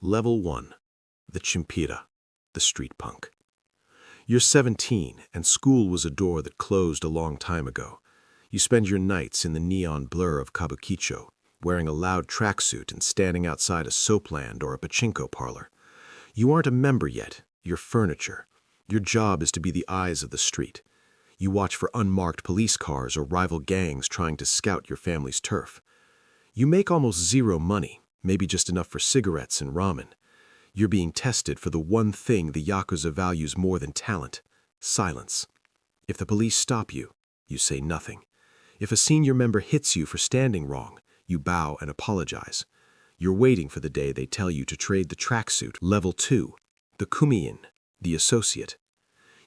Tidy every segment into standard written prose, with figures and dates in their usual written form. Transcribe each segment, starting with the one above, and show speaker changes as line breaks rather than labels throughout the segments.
Level 1. The Chimpira, the street punk. You're 17, and school was a door that closed a long time ago. You spend your nights in the neon blur of Kabukicho, wearing a loud tracksuit and standing outside a soapland or a pachinko parlor. You aren't a member yet, you're furniture. Your job is to be the eyes of the street. You watch for unmarked police cars or rival gangs trying to scout your family's turf. You make almost zero money, maybe just enough for cigarettes and ramen. You're being tested for the one thing the Yakuza values more than talent: silence. If the police stop you, you say nothing. If a senior member hits you for standing wrong, you bow and apologize. You're waiting for the day they tell you to trade the tracksuit. Level 2. The Kumiin, the associate.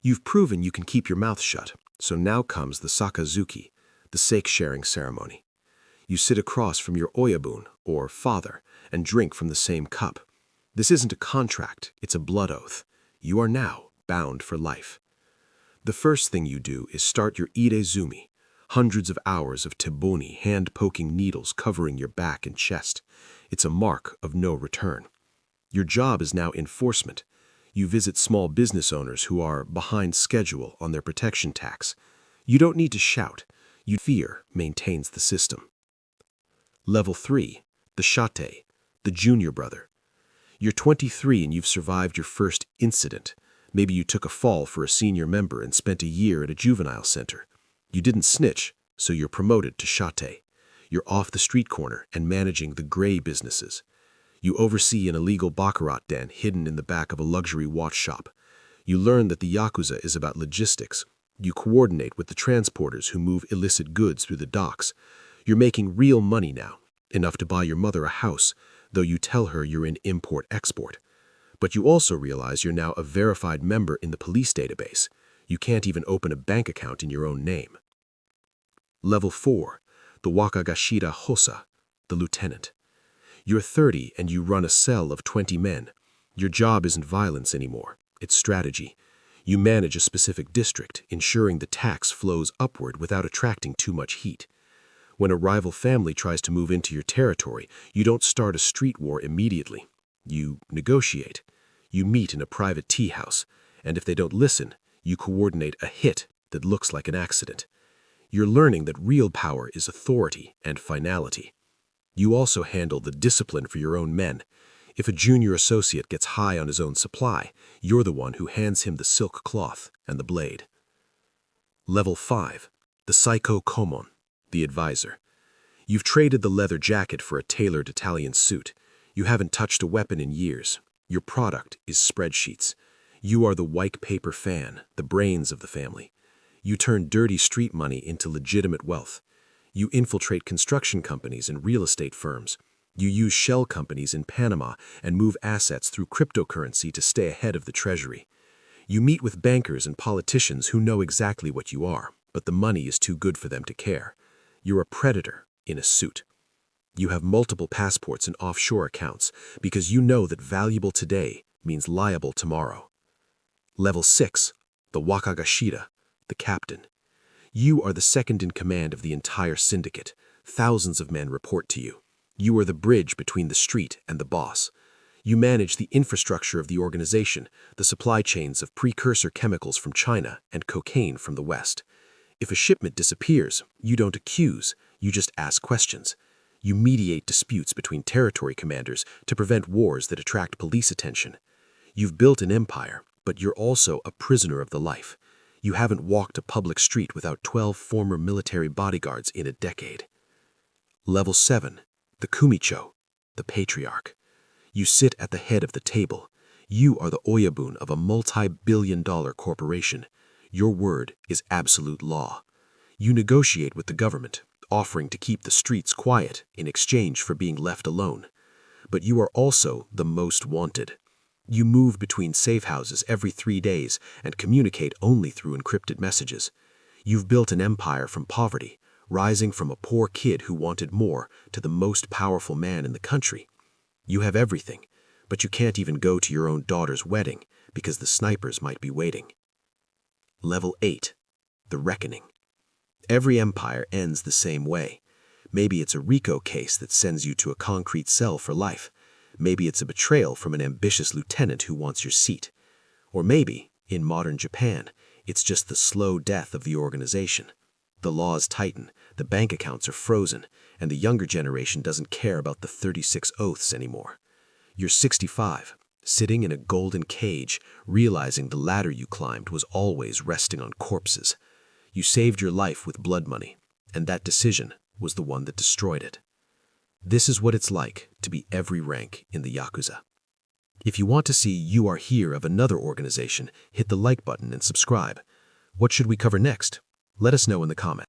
You've proven you can keep your mouth shut, so now comes the Sakazuki, the sake-sharing ceremony. You sit across from your oyabun, or father, and drink from the same cup. This isn't a contract, it's a blood oath. You are now bound for life. The first thing you do is start your irezumi, hundreds of hours of teboni hand-poking needles covering your back and chest. It's a mark of no return. Your job is now enforcement. You visit small business owners who are behind schedule on their protection tax. You don't need to shout. Fear maintains the system. Level 3. The shate, the junior brother. You're 23 and you've survived your first incident. Maybe you took a fall for a senior member and spent a year at a juvenile center. You didn't snitch, so you're promoted to shate. You're off the street corner and managing the gray businesses. You oversee an illegal baccarat den hidden in the back of a luxury watch shop. You learn that the Yakuza is about logistics. You coordinate with the transporters who move illicit goods through the docks. You're making real money now, enough to buy your mother a house, though you tell her you're in import-export. But you also realize you're now a verified member in the police database. You can't even open a bank account in your own name. Level 4. The Wakagashira Hosa, the lieutenant. You're 30 and you run a cell of 20 men. Your job isn't violence anymore, it's strategy. You manage a specific district, ensuring the tax flows upward without attracting too much heat. When a rival family tries to move into your territory, you don't start a street war immediately. You negotiate. You meet in a private tea house, and if they don't listen, you coordinate a hit that looks like an accident. You're learning that real power is authority and finality. You also handle the discipline for your own men. If a junior associate gets high on his own supply, you're the one who hands him the silk cloth and the blade. Level 5. The Psycho Komon, the advisor. You've traded the leather jacket for a tailored Italian suit. You haven't touched a weapon in years. Your product is spreadsheets. You are the white paper fan, the brains of the family. You turn dirty street money into legitimate wealth. You infiltrate construction companies and real estate firms. You use shell companies in Panama and move assets through cryptocurrency to stay ahead of the treasury. You meet with bankers and politicians who know exactly what you are, but the money is too good for them to care. You're a predator in a suit. You have multiple passports and offshore accounts because you know that valuable today means liable tomorrow. Level 6. The Wakagashira, the captain. You are the second in command of the entire syndicate. Thousands of men report to you. You are the bridge between the street and the boss. You manage the infrastructure of the organization, the supply chains of precursor chemicals from China and cocaine from the West. If a shipment disappears, you don't accuse, you just ask questions. You mediate disputes between territory commanders to prevent wars that attract police attention. You've built an empire, but you're also a prisoner of the life. You haven't walked a public street without 12 former military bodyguards in a decade. Level 7. The Kumicho, the patriarch. You sit at the head of the table. You are the oyabun of a multi-billion-dollar corporation. Your word is absolute law. You negotiate with the government, offering to keep the streets quiet in exchange for being left alone. But you are also the most wanted. You move between safe houses every 3 days and communicate only through encrypted messages. You've built an empire from poverty, rising from a poor kid who wanted more to the most powerful man in the country. You have everything, but you can't even go to your own daughter's wedding because the snipers might be waiting. Level 8. The Reckoning. Every empire ends the same way. Maybe it's a RICO case that sends you to a concrete cell for life. Maybe it's a betrayal from an ambitious lieutenant who wants your seat. Or maybe, in modern Japan, it's just the slow death of the organization. The laws tighten, the bank accounts are frozen, and the younger generation doesn't care about the 36 oaths anymore. You're 65, sitting in a golden cage, realizing the ladder you climbed was always resting on corpses. You saved your life with blood money, and that decision was the one that destroyed it. This is what it's like to be every rank in the Yakuza. If you want to see You Are Here of another organization, hit the like button and subscribe. What should we cover next? Let us know in the comments.